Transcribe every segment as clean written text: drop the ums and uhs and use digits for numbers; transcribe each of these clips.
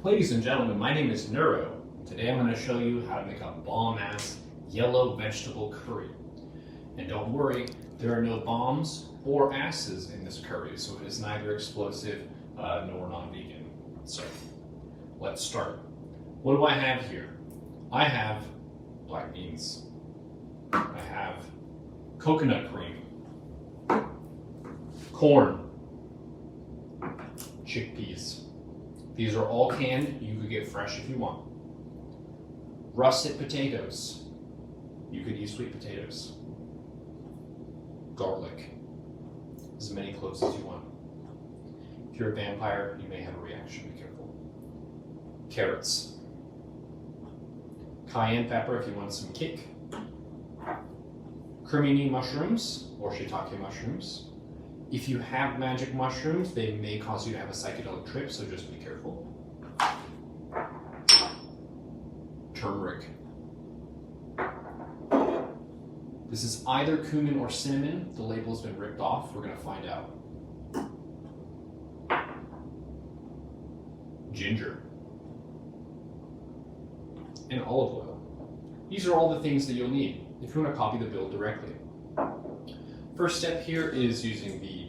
Ladies and gentlemen, my name is Neuro. Today I'm going to show you how to make a bomb-ass yellow vegetable curry. And don't worry, there are no bombs or asses in this curry, so it is neither explosive nor non-vegan. So, let's start. What do I have here? I have black beans. I have coconut cream, corn, chickpeas. These are all canned. You could get fresh if you want. Russet potatoes. You could use sweet potatoes. Garlic. As many cloves as you want. If you're a vampire, you may have a reaction. Be careful. Carrots. Cayenne pepper if you want some kick. Cremini mushrooms or shiitake mushrooms. If you have magic mushrooms, they may cause you to have a psychedelic trip, so just be careful. Turmeric. This is either cumin or cinnamon. The label has been ripped off. We're going to find out. Ginger. And olive oil. These are all the things that you'll need if you want to copy the build directly. First step here is using the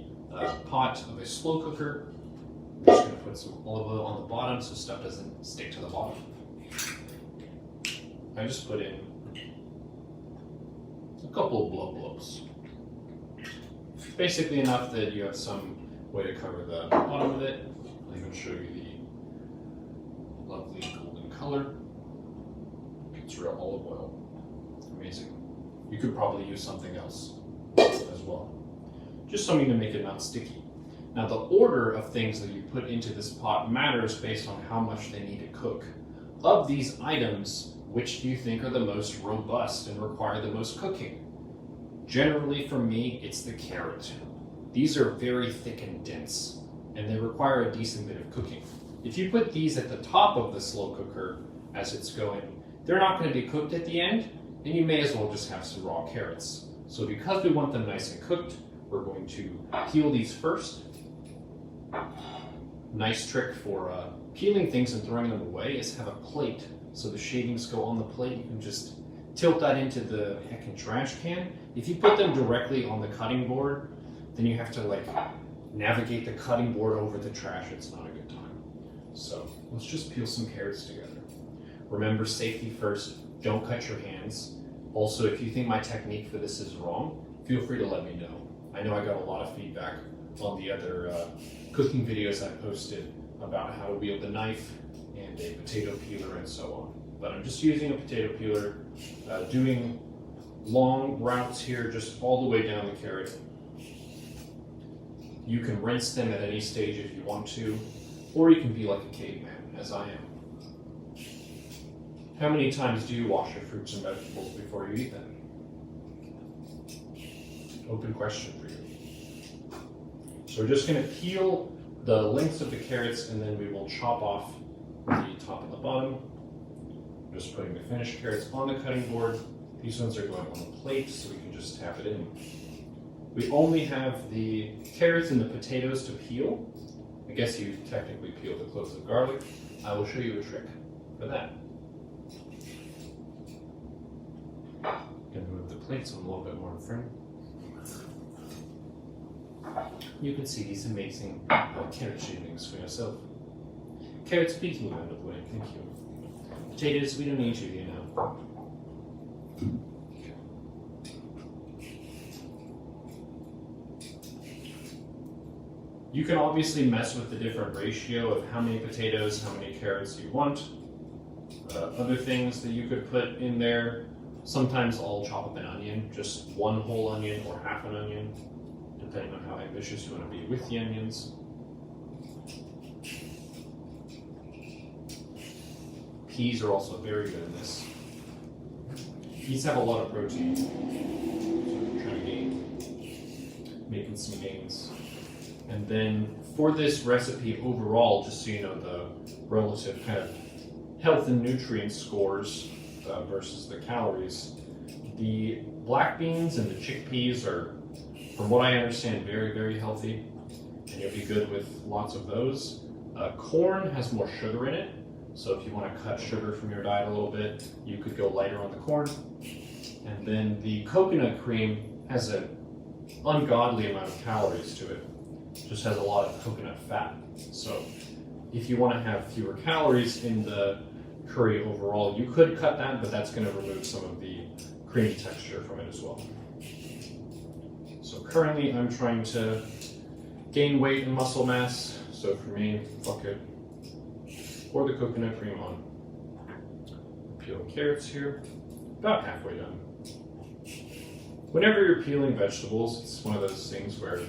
pot of a slow cooker. I'm just going to put some olive oil on the bottom so stuff doesn't stick to the bottom. I just put in a couple of blow-blows. Basically enough that you have some way to cover the bottom of it. I'll even show you the lovely golden color. It's real olive oil. Amazing. You could probably use something else as well. Just something to make it not sticky. Now the order of things that you put into this pot matters based on how much they need to cook. Of these items, which do you think are the most robust and require the most cooking? Generally for me, it's the carrot. These are very thick and dense, and they require a decent bit of cooking. If you put these at the top of the slow cooker as it's going, they're not going to be cooked at the end, and you may as well just have some raw carrots. So because we want them nice and cooked, we're going to peel these first. Nice trick for peeling things and throwing them away is have a plate. So the shavings go on the plate. You can just tilt that into the heckin' trash can. If you put them directly on the cutting board, then you have to navigate the cutting board over the trash. It's not a good time. So let's just peel some carrots together. Remember, safety first. Don't cut your hands. Also, if you think my technique for this is wrong, feel free to let me know. I know I got a lot of feedback on the other cooking videos I posted about how to wield the knife and a potato peeler and so on. But I'm just using a potato peeler, doing long routes here, just all the way down the carrot. You can rinse them at any stage if you want to, or you can be like a caveman, as I am. How many times do you wash your fruits and vegetables before you eat them? Open question for you. So we're just going to peel the lengths of the carrots and then we will chop off the top and the bottom. I'm just putting the finished carrots on the cutting board. These ones are going on the plate so we can just tap it in. We only have the carrots and the potatoes to peel. I guess you technically peel the cloves of garlic. I will show you a trick for that. I'm going to move the plate so I'm a little bit more in front. You can see these amazing carrot shavings for yourself. Carrots peeking out of the way, thank you. Potatoes, we don't need you, you know. You can obviously mess with the different ratio of how many potatoes, how many carrots you want. Other things that you could put in there, sometimes I'll chop up an onion, just one whole onion or half an onion, depending on how ambitious you want to be with the onions. Peas are also very good in this. Peas have a lot of protein, so I'm trying to making some gains. And then for this recipe overall, just so you know the relative kind of health and nutrient scores versus the calories, the black beans and the chickpeas are, from what I understand, very, very healthy, and you'll be good with lots of those. Corn has more sugar in it, so if you want to cut sugar from your diet a little bit, you could go lighter on the corn. And then the coconut cream has an ungodly amount of calories to it. It just has a lot of coconut fat. So if you want to have fewer calories in the curry overall, you could cut that, but that's going to remove some of the creamy texture from it as well. So currently I'm trying to gain weight and muscle mass, so for me, fuck it. Pour the coconut cream on. Peeling carrots here, about halfway done. Whenever you're peeling vegetables, it's one of those things where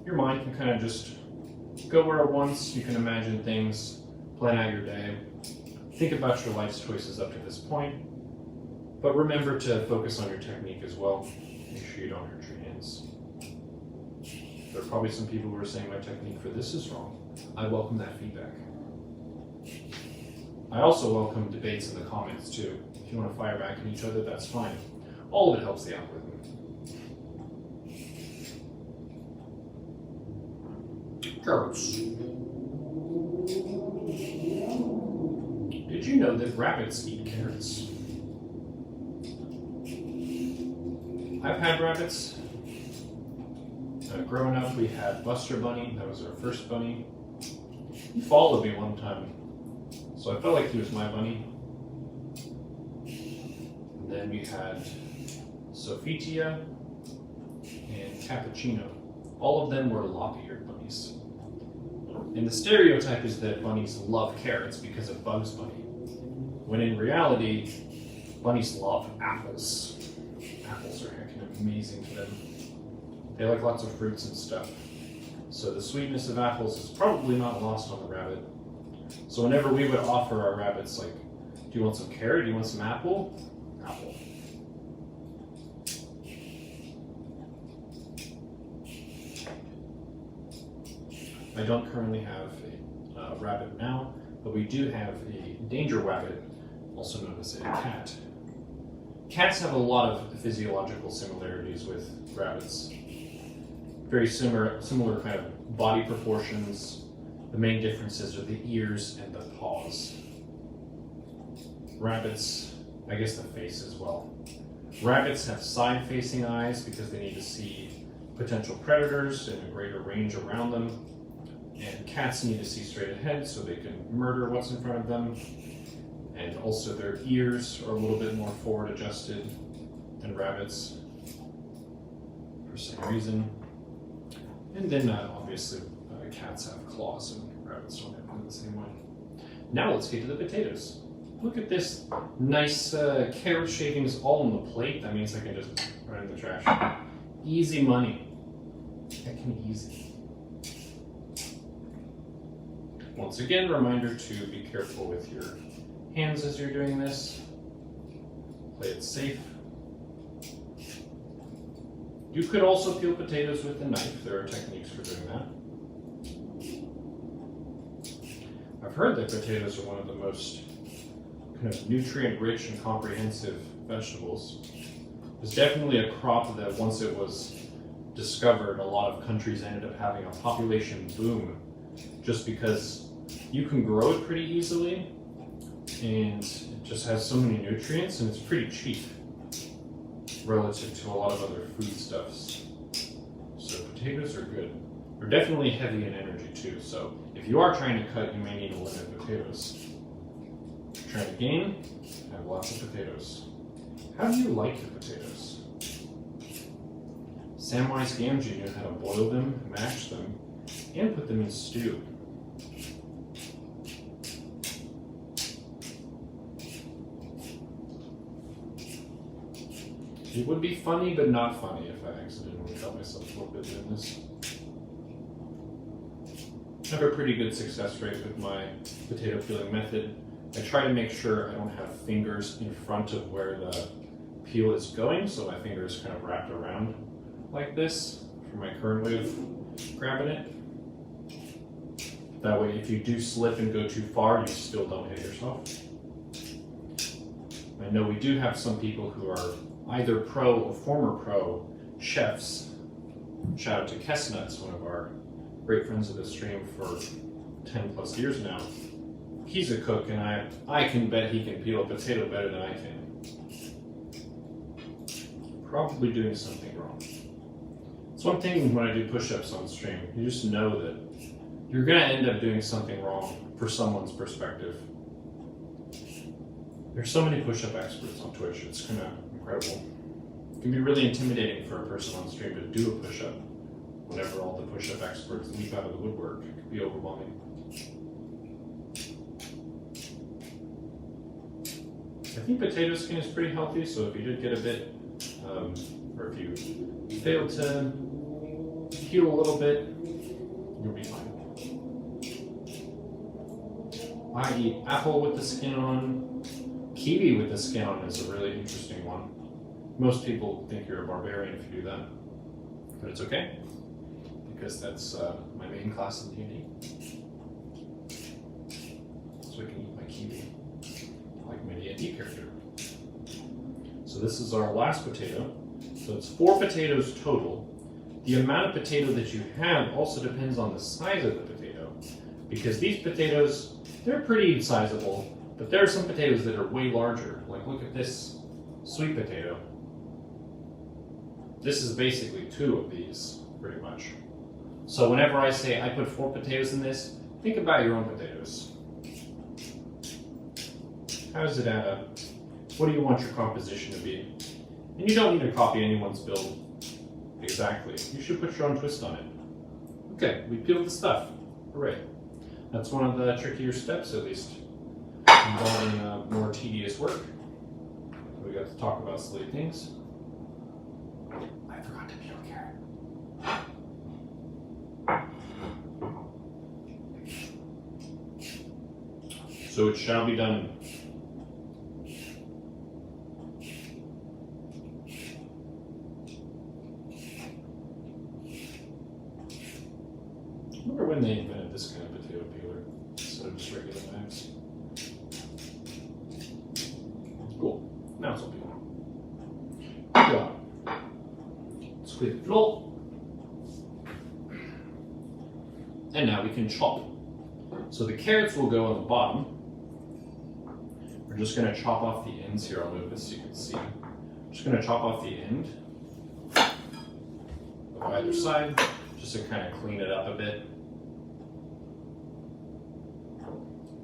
your mind can kind of just go where it wants. You can imagine things, plan out your day, think about your life's choices up to this point, but remember to focus on your technique as well. Make sure you don't hurt your hands. There are probably some people who are saying my technique for this is wrong. I welcome that feedback. I also welcome debates in the comments too. If you want to fire back at each other, that's fine. All of it helps the algorithm. Carrots. Did you know that rabbits eat carrots? I've had rabbits. Growing up, we had Buster Bunny. That was our first bunny. He followed me one time, so I felt like he was my bunny. And then we had Sophitia and Cappuccino. All of them were lop-eared bunnies. And the stereotype is that bunnies love carrots because of Bugs Bunny, when in reality, bunnies love apples. Apples are heckin' amazing to them. They like lots of fruits and stuff. So the sweetness of apples is probably not lost on the rabbit. So whenever we would offer our rabbits, like, do you want some carrot? Do you want some apple? Apple. I don't currently have a rabbit now, but we do have a danger rabbit, also known as a cat. Cats have a lot of physiological similarities with rabbits. Very similar kind of body proportions. The main differences are the ears and the paws. Rabbits, I guess the face as well. Rabbits have side-facing eyes because they need to see potential predators in a greater range around them. And cats need to see straight ahead so they can murder what's in front of them. And also their ears are a little bit more forward adjusted than rabbits for some reason. And then obviously cats have claws and rabbits don't have them the same way. Now let's get to the potatoes. Look at this nice carrot shavings all on the plate. That means I can just run in the trash. Easy money. Heckin' easy. Once again, reminder to be careful with your hands as you're doing this. Play it safe. You could also peel potatoes with a knife. There are techniques for doing that. I've heard that potatoes are one of the most kind of nutrient-rich and comprehensive vegetables. It's definitely a crop that once it was discovered, a lot of countries ended up having a population boom just because you can grow it pretty easily and it just has so many nutrients and it's pretty cheap relative to a lot of other foodstuffs. So potatoes are good. They're definitely heavy in energy too, so if you are trying to cut, you may need a limit of potatoes. If you're trying to gain, have lots of potatoes. How do you like your potatoes? Samwise Gamgee knew how to boil them, mash them, and put them in stew. It would be funny, but not funny if I accidentally cut myself a little bit doing this. I have a pretty good success rate with my potato peeling method. I try to make sure I don't have fingers in front of where the peel is going, so my finger is kind of wrapped around like this for my current way of grabbing it. That way, if you do slip and go too far, you still don't hit yourself. I know we do have some people who are either pro or former pro chefs. Shout out to Kessnuts, one of our great friends of the stream, for 10 plus years now. He's a cook, and I can bet he can peel a potato better than I can. Probably doing something wrong. It's one thing when I do push-ups on stream, you just know that you're gonna end up doing something wrong for someone's perspective. There's so many push-up experts on Twitch, it's kind of incredible. It can be really intimidating for a person on stream to do a push-up whenever all the push-up experts leap out of the woodwork. It can be overwhelming. I think potato skin is pretty healthy, so if you did get a bit, or if you failed to heal a little bit, you'll be fine. I eat apple with the skin on. Kiwi with the skin on is a really interesting one. Most people think you're a barbarian if you do that, but it's okay, because that's my main class in D&D. So I can eat my kiwi like my D&D character. So this is our last potato. So it's 4 potatoes total. The amount of potato that you have also depends on the size of the potato, because these potatoes, they're pretty sizable, but there are some potatoes that are way larger. Like look at this sweet potato. This is basically 2 of these, pretty much. So whenever I say I put 4 potatoes in this, think about your own potatoes. How does it add up? What do you want your composition to be? And you don't need to copy anyone's build exactly. You should put your own twist on it. Okay, we peeled the stuff. Hooray. That's one of the trickier steps, at least, involving more tedious work. We got to talk about silly things. I forgot to peel a carrot. So it shall be done. I wonder when they invented this kind of potato peeler instead of just regular knives. Cool. Now it's all peeled. Good job. Let's clear the floor. And now we can chop. So the carrots will go on the bottom. We're just going to chop off the ends here. I'll move this so you can see. I'm just going to chop off the end of either side, just to kind of clean it up a bit.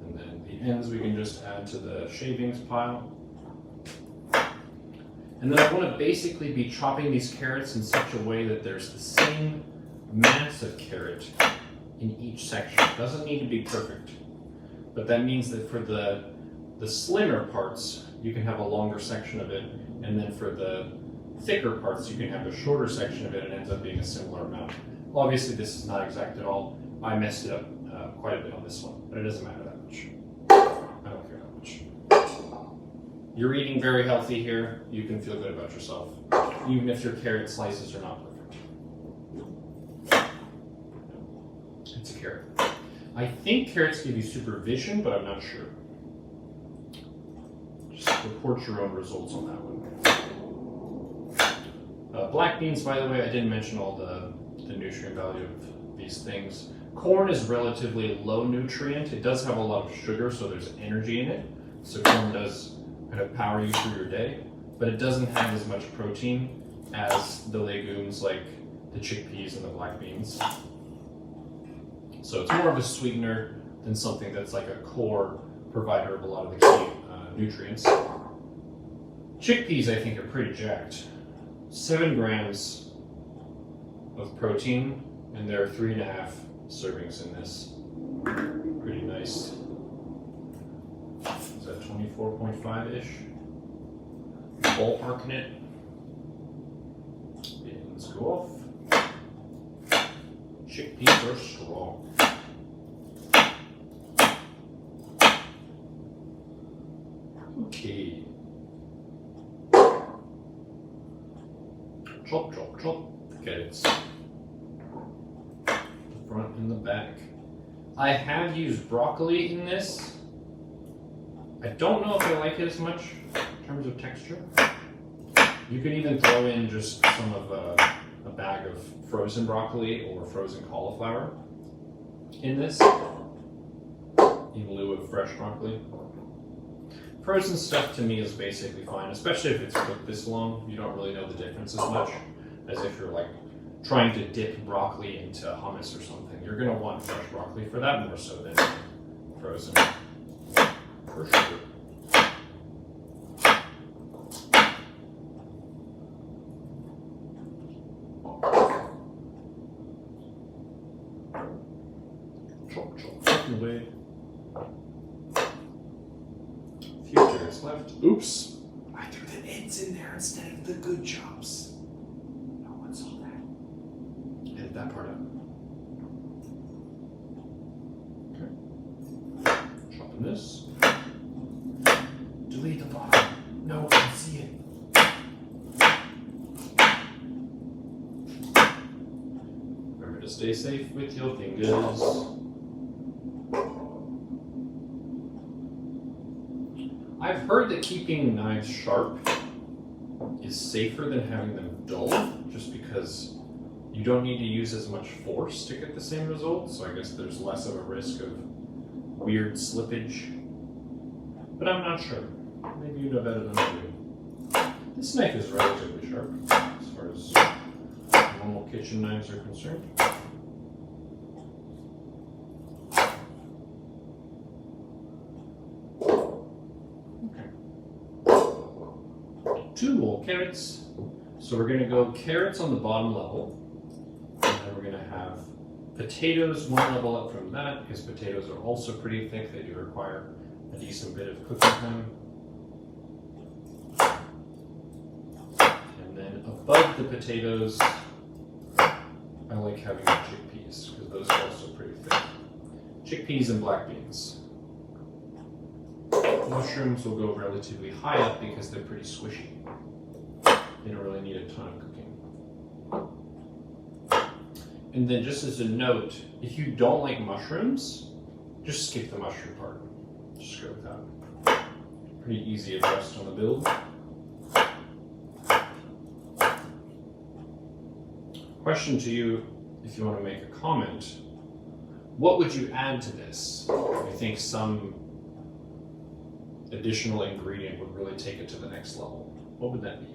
And then the ends we can just add to the shavings pile. And then I want to basically be chopping these carrots in such a way that there's the same mass of carrot in each section. It doesn't need to be perfect, but that means that for the slimmer parts, you can have a longer section of it, and then for the thicker parts, you can have a shorter section of it, and it ends up being a similar amount. Obviously, this is not exact at all. I messed it up quite a bit on this one, but it doesn't matter that much. I don't care that much. You're eating very healthy here. You can feel good about yourself, even if your carrot slices are not perfect. It's a carrot. I think carrots give you supervision, but I'm not sure. Just report your own results on that one. Black beans, by the way, I didn't mention all the nutrient value of these things. Corn is relatively low nutrient. It does have a lot of sugar, so there's energy in it. So corn does kind of power you through your day, but it doesn't have as much protein as the legumes like the chickpeas and the black beans. So it's more of a sweetener than something that's like a core provider of a lot of the key nutrients. Chickpeas, I think, are pretty jacked. 7 grams of protein, and there are 3.5 servings in this. Pretty nice. Is that 24.5-ish? Ballparking it. Let's go off. Chickpeas are strong. Okay. Chop, chop, chop. Okay, it's the front and the back. I have used broccoli in this. I don't know if I like it as much in terms of texture. You could even throw in just some of a bag of frozen broccoli or frozen cauliflower in this. in lieu of fresh broccoli. Frozen stuff to me is basically fine, especially if it's cooked this long. You don't really know the difference as much as if you're like trying to dip broccoli into hummus or something. You're gonna want fresh broccoli for that more so than frozen, for sure. Chop, chop, chop away. Few carrots left. Oops! I threw the ends in there instead of the good chops. No one saw that. Edit that part out. Okay. Chopping this. Delete the bottom. No one can see it. Remember to stay safe with your fingers. I've heard that keeping knives sharp is safer than having them dull, just because you don't need to use as much force to get the same result, so I guess there's less of a risk of weird slippage. But I'm not sure. Maybe you know better than I do. This knife is relatively sharp, as far as normal kitchen knives are concerned. Two more carrots. So we're going to go carrots on the bottom level, and then we're going to have potatoes one level up from that, because potatoes are also pretty thick. They do require a decent bit of cooking time. And then above the potatoes, I like having the chickpeas, because those are also pretty thick. Chickpeas and black beans. Mushrooms will go relatively high up because they're pretty squishy. They don't really need a ton of cooking. And then just as a note, if you don't like mushrooms, just skip the mushroom part. Just go with that. Pretty easy adjust on the build. Question to you, if you want to make a comment, what would you add to this? I think some additional ingredient would really take it to the next level. What would that be?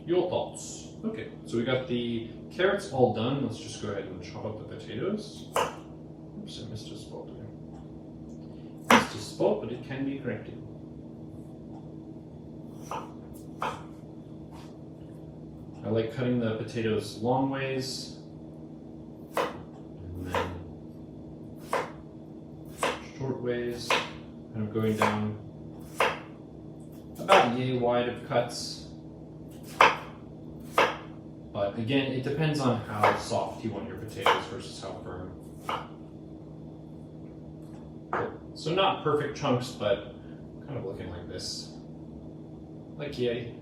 Your thoughts. Okay, so we got the carrots all done. Let's just go ahead and chop up the potatoes. Oops, I missed a spot there. Missed a spot, but it can be corrected. I like cutting the potatoes long ways. And then short ways. Kind of going down about yay wide of cuts. But again, it depends on how soft you want your potatoes versus how firm. So not perfect chunks, but kind of looking like this. Like yay.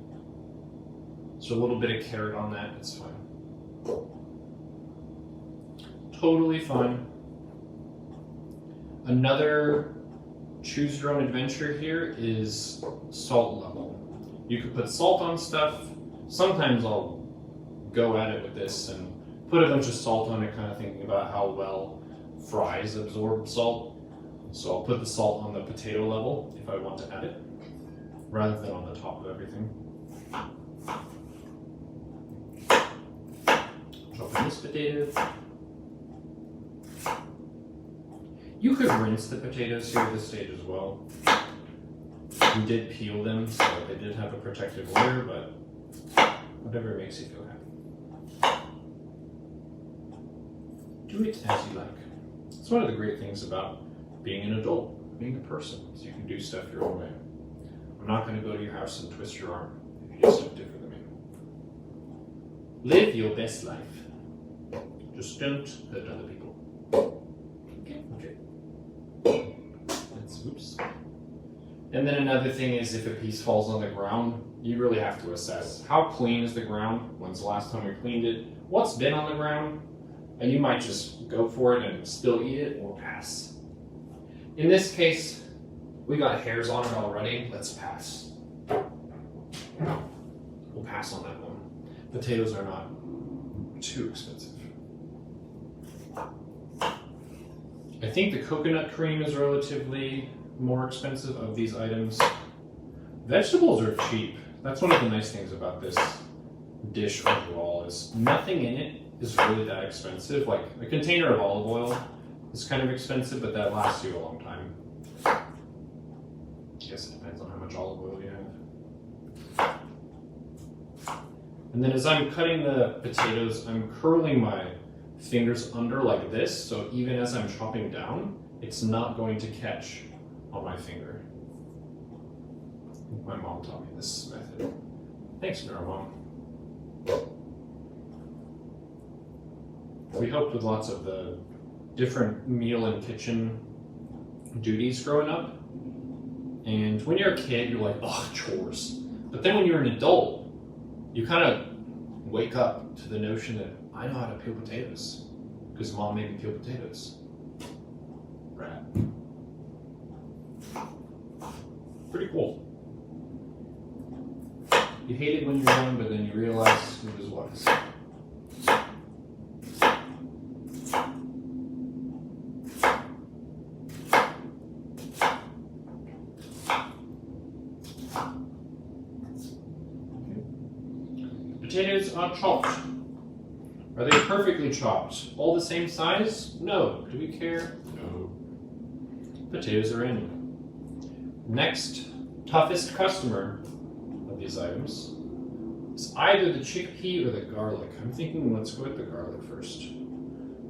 So a little bit of carrot on that, it's fine. Totally fine. Another choose your own adventure here is salt level. You could put salt on stuff. Sometimes I'll go at it with this and put a bunch of salt on it, kind of thinking about how well fries absorb salt. So I'll put the salt on the potato level if I want to add it, rather than on the top of everything. Drop in this potato. You could rinse the potatoes here at this stage as well. We did peel them, so they did have a protective layer, but whatever makes you feel happy. Do it as you like. It's one of the great things about being an adult, being a person, is you can do stuff your own way. I'm not going to go to your house and twist your arm if you do stuff different than me. Live your best life. Just don't hurt other people. Okay. Oops. And then another thing is if a piece falls on the ground, you really have to assess how clean is the ground, when's the last time we cleaned it, what's been on the ground, and you might just go for it and still eat it or pass. In this case, we got hairs on it already, let's pass. We'll pass on that one. Potatoes are not too expensive. I think the coconut cream is relatively more expensive of these items. Vegetables are cheap. That's one of the nice things about this dish overall, is nothing in it is really that expensive. Like a container of olive oil is kind of expensive, but that lasts you a long time. I guess it depends on how much olive oil you have. And then as I'm cutting the potatoes, I'm curling my fingers under like this, so even as I'm chopping down, it's not going to catch on my finger. My mom taught me this method. Thanks, Neuro Mom. We helped with lots of the different meal and kitchen duties growing up. And when you're a kid, you're like, oh, chores. But then when you're an adult, you kind of wake up to the notion that I know how to peel potatoes because mom made me peel potatoes. Right. Pretty cool. You hate it when you're young, but then you realize it was wise. Potatoes are chopped. Are they perfectly chopped? All the same size? No. Do we care? No. Potatoes are in. Next, toughest customer of these items is either the chickpea or the garlic. I'm thinking let's go with the garlic first.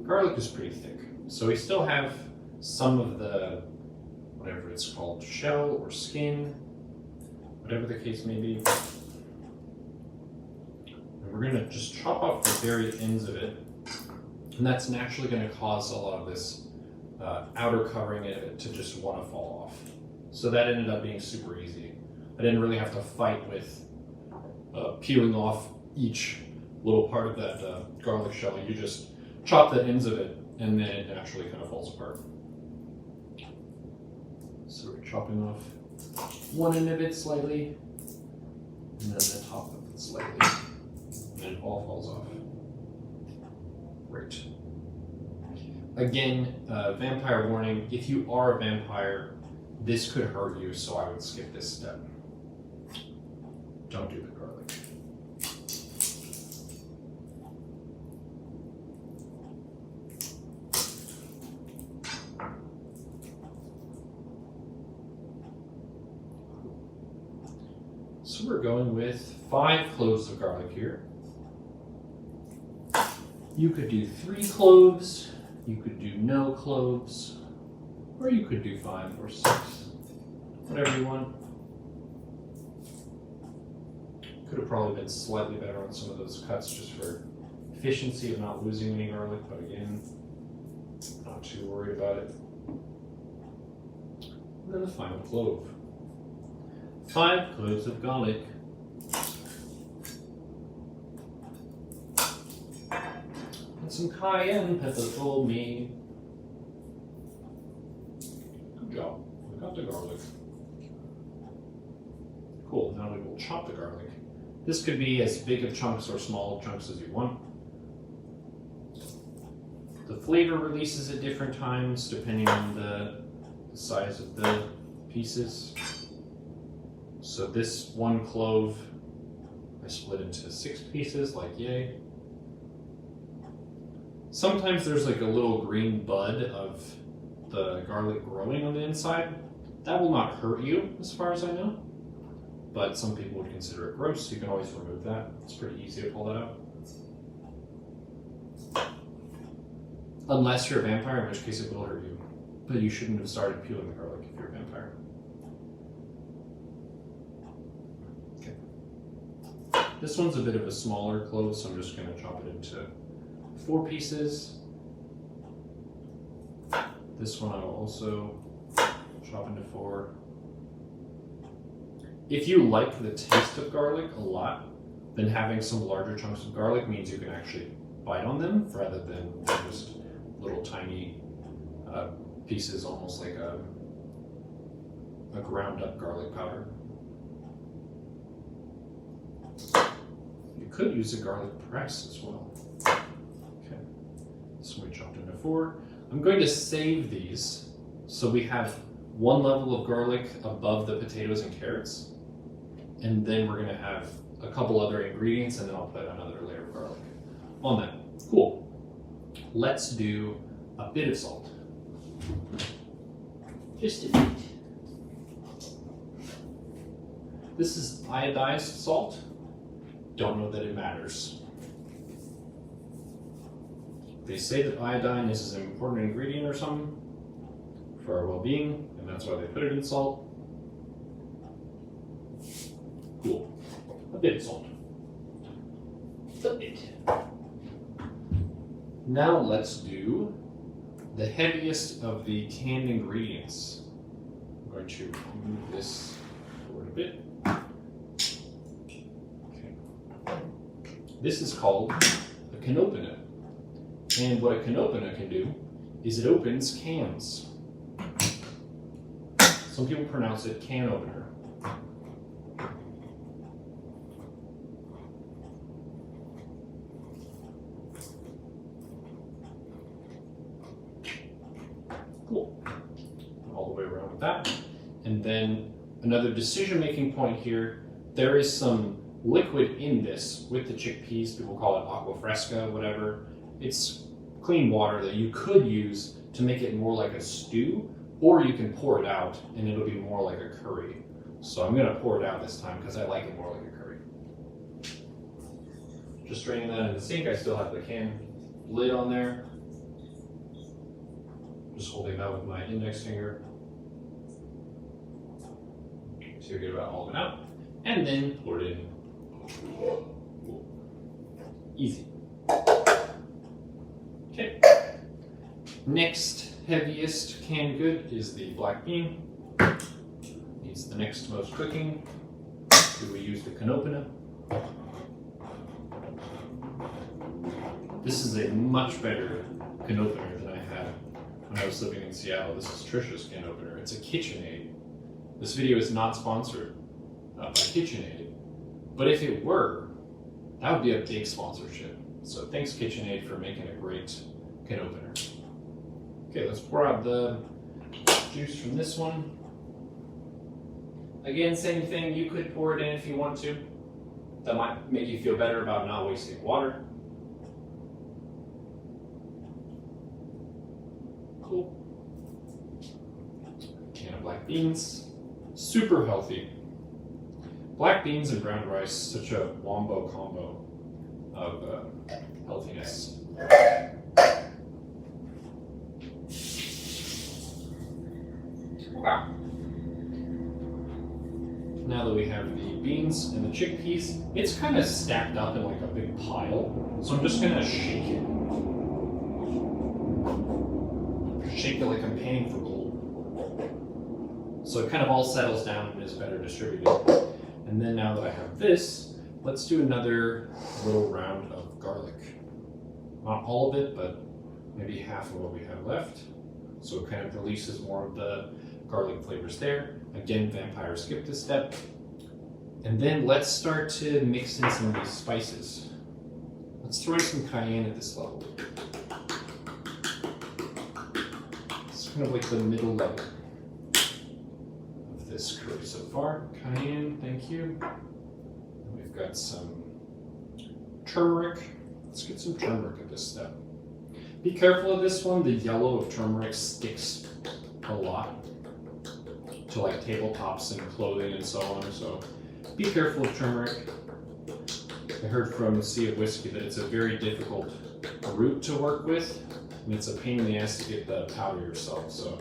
Garlic is pretty thick, so we still have some of the, whatever it's called, shell or skin, whatever the case may be. And we're going to just chop off the very ends of it, and that's naturally going to cause a lot of this outer covering of it to just want to fall off. So that ended up being super easy. I didn't really have to fight with peeling off each little part of that garlic shell. You just chop the ends of it, and then it naturally kind of falls apart. So we're chopping off one end of it slightly, and then the top of it slightly, and it all falls off. Great. Again, vampire warning, if you are a vampire, this could hurt you, so I would skip this step. Don't do the garlic. So we're going with 5 cloves of garlic here. You could do 3 cloves, you could do no cloves, or you could do 5 or 6, whatever you want. Could have probably been slightly better on some of those cuts just for efficiency of not losing any garlic, but again, not too worried about it. And then the final clove. 5 cloves of garlic. And some cayenne pepper for me. Good job. We got the garlic. Cool. Now we will chop the garlic. This could be as big of chunks or small chunks as you want. The flavor releases at different times depending on the size of the pieces. So this 1 clove I split into 6 pieces, like yay. Sometimes there's like a little green bud of the garlic growing on the inside. That will not hurt you as far as I know, but some people would consider it gross, so you can always remove that. It's pretty easy to pull that out. Unless you're a vampire, in which case it will hurt you. But you shouldn't have started peeling the garlic if you're a vampire. Okay. This one's a bit of a smaller clove, so I'm just going to chop it into 4 pieces. This one I will also chop into 4. If you like the taste of garlic a lot, then having some larger chunks of garlic means you can actually bite on them rather than just little tiny pieces, almost like a ground up garlic powder. You could use a garlic press as well. Okay, so we chopped into 4. I'm going to save these so we have one level of garlic above the potatoes and carrots, and then we're going to have a couple other ingredients, and then I'll put another layer of garlic on that. Cool. Let's do a bit of salt. Just a bit. This is iodized salt. Don't know that it matters. They say that iodine is an important ingredient or something for our well-being, and that's why they put it in salt. Cool. A bit of salt. A bit. Now let's do the heaviest of the canned ingredients. I'm going to move this forward a bit. Okay. This is called a can opener. And what a can opener can do is it opens cans. Some people pronounce it can opener. Cool. All the way around with that. And then another decision-making point here, there is some liquid in this with the chickpeas. People call it aqua fresca, whatever. It's clean water that you could use to make it more like a stew, or you can pour it out and it'll be more like a curry. So I'm gonna pour it out this time because I like it more like a curry. Just draining that in the sink. I still have the can lid on there. Just holding that with my index finger. So you're good about all of it out. And then pour it in. Easy. Okay. Next heaviest canned good is the black bean. Needs the next most cooking. So we use the canopina. This is a much better can opener than I had when I was living in Seattle. This is Trisha's can opener. It's a KitchenAid. This video is not sponsored by KitchenAid, but if it were, that would be a big sponsorship. So thanks KitchenAid for making a great can opener. Okay, let's pour out the juice from this one. Again, same thing, you could pour it in if you want to. That might make you feel better about not wasting water. Cool. Can of black beans. Super healthy. Black beans and brown rice, such a wombo combo of healthiness. Wow. Now that we have the beans and the chickpeas, it's kind of stacked up in like a big pile. So I'm just gonna shake it. Shake it like I'm panning for gold. So it kind of all settles down and is better distributed. And then now that I have this, let's do another little round of garlic. Not all of it, but maybe half of what we have left. So it kind of releases more of the garlic flavors there. Again, vampire skipped this step. And then let's start to mix in some of these spices. Let's throw in some cayenne at this level. It's kind of like the middle level of this curry so far. Cayenne, thank you. And we've got some turmeric. Let's get some turmeric at this step. Be careful of this one. The yellow of turmeric sticks a lot to like tabletops and clothing and so on. So be careful of turmeric. I heard from Sea of Whiskey that it's a very difficult root to work with, and it's a pain in the ass to get the powder yourself. So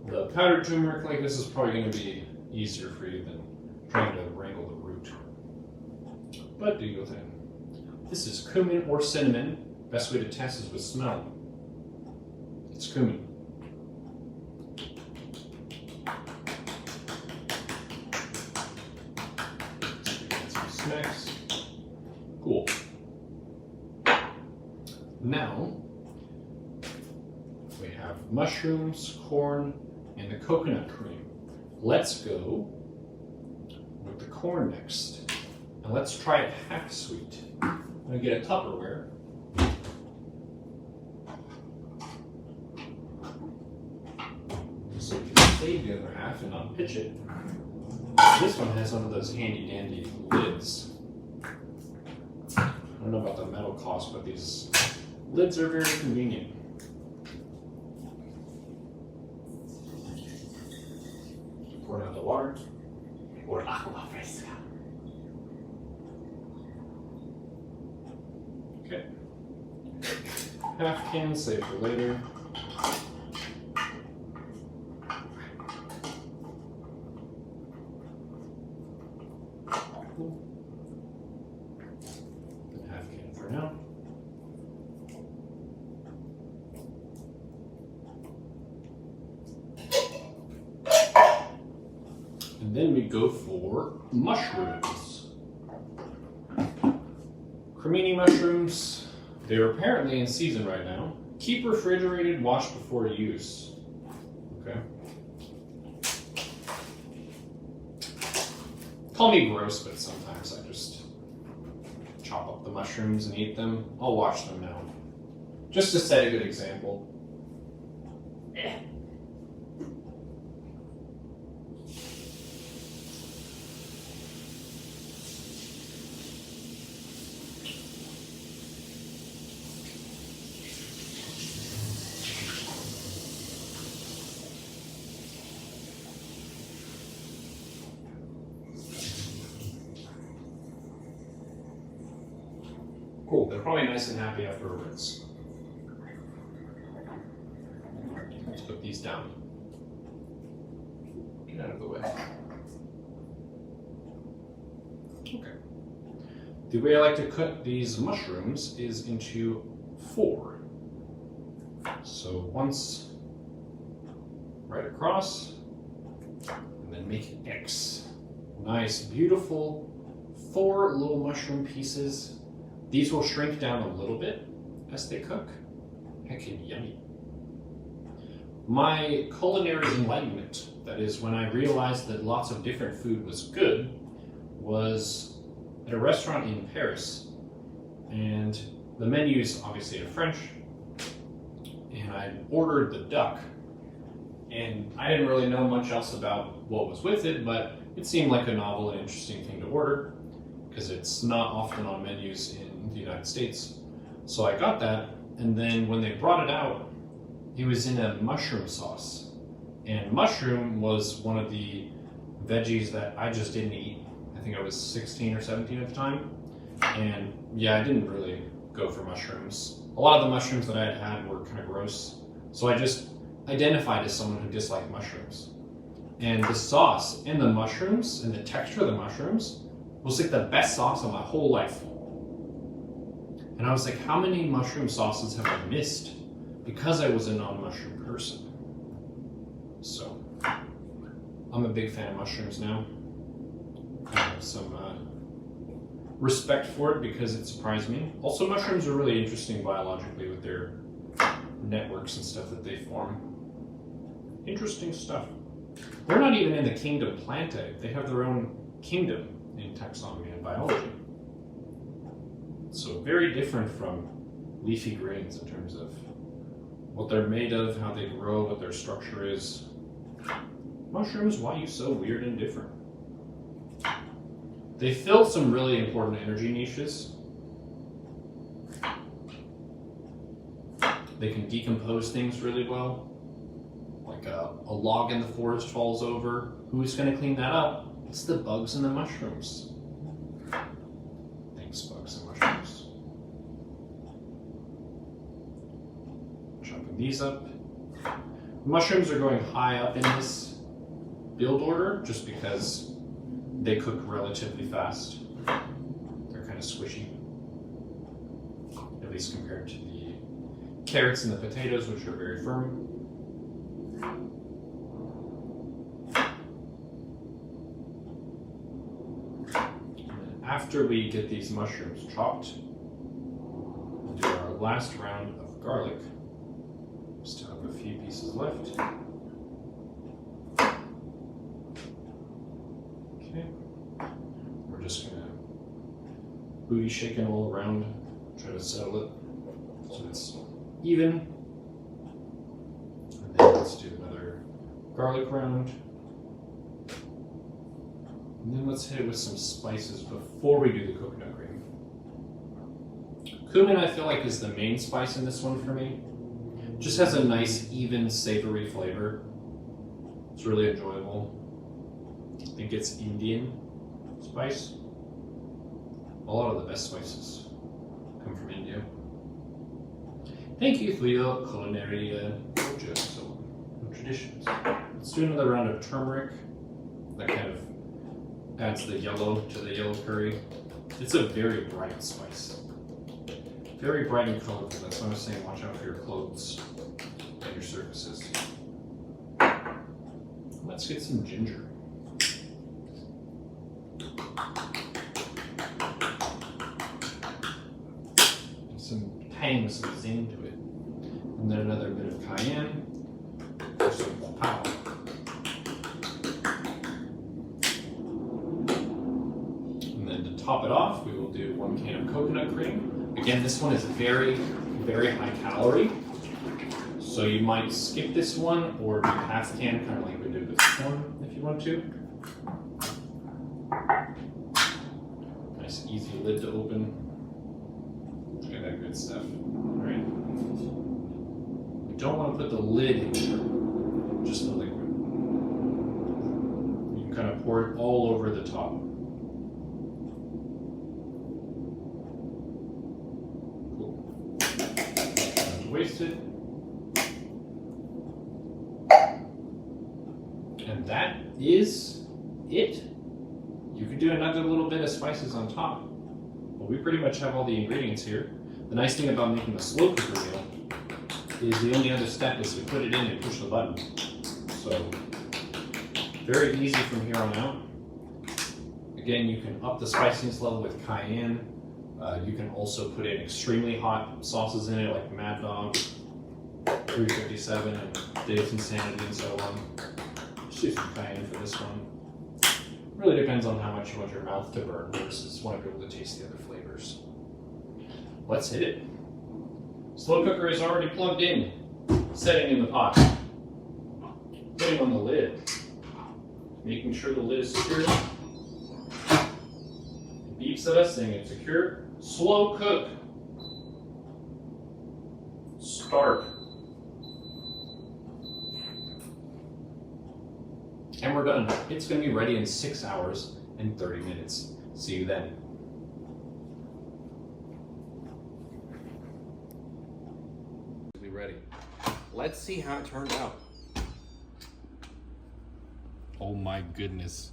the powdered turmeric like this is probably going to be easier for you than trying to wrangle the root. But do your thing. This is cumin or cinnamon. Best way to test is with smell. It's cumin. Some smacks. Cool. Now we have mushrooms, corn, and the coconut cream. Let's go with the corn next. And let's try it half sweet. I'm gonna get a Tupperware. save the other half and unpitch it. This one has one of those handy dandy lids. I don't know about the metal cost, but these lids are very convenient. Pour out the water. Or agua fresca. Okay. Half can, save for later. Half can for now. And then we go for mushrooms. Cremini mushrooms, they're apparently in season right now. Keep refrigerated, wash before use. Okay. Call me gross, but sometimes I just chop up the mushrooms and eat them. I'll wash them now. Just to set a good example. Cool, they're probably nice and happy after a rinse. Let's put these down. Get out of the way. Okay. The way I like to cut these mushrooms is into 4. So once right across, and then make an X. Nice, beautiful 4 little mushroom pieces. These will shrink down a little bit as they cook. Heckin' yummy. My culinary enlightenment, that is when I realized that lots of different food was good, was at a restaurant in Paris. And the menu's obviously in French. And I ordered the duck. And I didn't really know much else about what was with it, but it seemed like a novel and interesting thing to order, because it's not often on menus in the United States. So I got that, and then when they brought it out, it was in a mushroom sauce. And mushroom was one of the veggies that I just didn't eat. I think I was 16 or 17 at the time. And yeah, I didn't really go for mushrooms. A lot of the mushrooms that I had had were kind of gross. So I just identified as someone who disliked mushrooms. And the sauce and the mushrooms and the texture of the mushrooms was like the best sauce of my whole life. And I was like, how many mushroom sauces have I missed because I was a non-mushroom person? So, I'm a big fan of mushrooms now. I have some respect for it because it surprised me. Also, mushrooms are really interesting biologically with their networks and stuff that they form. Interesting stuff. They're not even in the kingdom Plantae. They have their own kingdom in taxonomy and biology. So very different from leafy greens in terms of what they're made of, how they grow, what their structure is. Mushrooms, why are you so weird and different? They fill some really important energy niches. They can decompose things really well. Like a log in the forest falls over. Who's going to clean that up? It's the bugs and the mushrooms. Thanks, bugs and mushrooms. Chopping these up. Mushrooms are going high up in this build order just because they cook relatively fast. They're kind of squishy, at least compared to the carrots and the potatoes, which are very firm. After we get these mushrooms chopped, we'll do our last round of garlic. Still have a few pieces left. Okay. We're just gonna booty shake it all around, try to settle it so it's even. And then let's do another garlic round. And then let's hit it with some spices before we do the coconut cream. Cumin, I feel like, is the main spice in this one for me. Just has a nice, even, savory flavor. It's really enjoyable. I think it's Indian spice. A lot of the best spices come from India. Thank you for your culinary projects and traditions. Let's do another round of turmeric. That kind of adds the yellow to the yellow curry. It's a very bright spice. Very bright and colorful. That's why I was saying watch out for your clothes and your surfaces. Let's get some ginger. Some tang, some zing to it. And then another bit of cayenne for some pow. And then to top it off, we will do 1 can of coconut cream. Again, this one is very, very high calorie. So you might skip this one or do half can, kind of like we did with this one, if you want to. Nice easy lid to open. Look at that good stuff. All right. You don't want to put the lid in there, just the liquid. You can kind of pour it all over the top. Cool. Not wasted. And that is it. You could do another little bit of spices on top. But we pretty much have all the ingredients here. The nice thing about making a slow cooker meal is the only other step is to put it in and push the button. So, very easy from here on out. Again, you can up the spiciness level with cayenne. You can also put in extremely hot sauces in it, like Mad Dog, 357, and Dave's Insanity, and so on. Just use some cayenne for this one. Really depends on how much you want your mouth to burn versus want to be able to taste the other flavors. Let's hit it. Slow cooker is already plugged in, setting in the pot. Putting on the lid, making sure the lid is secure. It beeps at us saying it's secure. Slow cook. Start. And we're done. It's going to be ready in 6 hours and 30 minutes. See you then. Ready. Let's see how it turned out. Oh my goodness.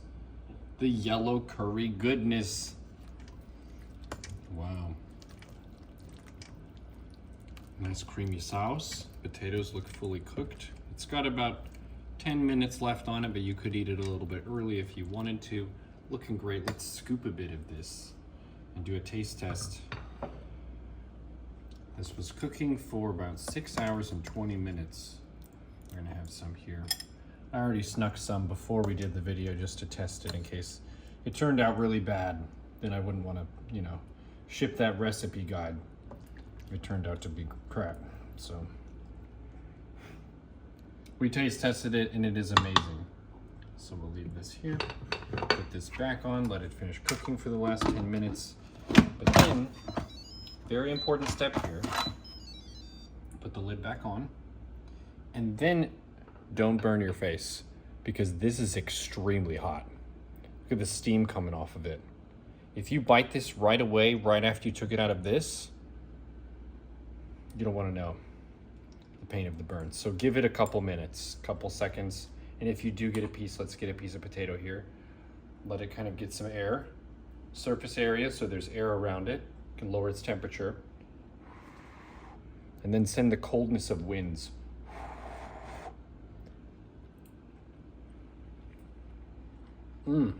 The yellow curry goodness. Wow. Nice creamy sauce. Potatoes look fully cooked. It's got about 10 minutes left on it, but you could eat it a little bit early if you wanted to. Looking great. Let's scoop a bit of this and do a taste test. This was cooking for about 6 hours and 20 minutes. We're gonna have some here. I already snuck some before we did the video just to test it in case it turned out really bad. Then I wouldn't wanna, you know, ship that recipe guide. It turned out to be crap, so. We taste tested it and it is amazing. So we'll leave this here, put this back on, let it finish cooking for the last 10 minutes. But then, very important step here, put the lid back on, and then don't burn your face because this is extremely hot. Look at the steam coming off of it. If you bite this right away, right after you took it out of this, you don't want to know the pain of the burn. So give it a couple minutes, couple seconds, and if you do get a piece, let's get a piece of potato here. Let it kind of get some air, surface area, so there's air around it. Can lower its temperature, and then send the coldness of winds. Got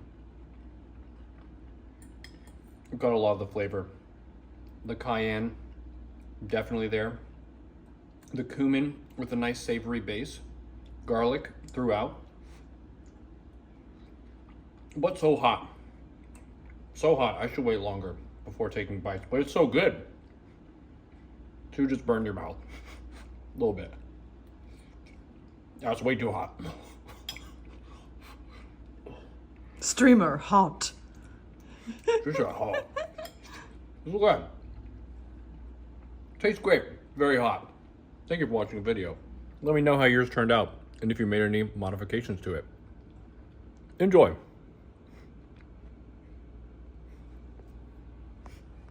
a lot of the flavor. The cayenne, definitely there. The cumin with a nice savory base. Garlic throughout. But so hot. So hot, I should wait longer before taking bites, but it's so good. So you just burn your mouth a little bit. That's way too hot. Streamer hot. Fish are hot. Look at that. Tastes great. Very hot. Thank you for watching the video. Let me know how yours turned out and if you made any modifications to it. Enjoy.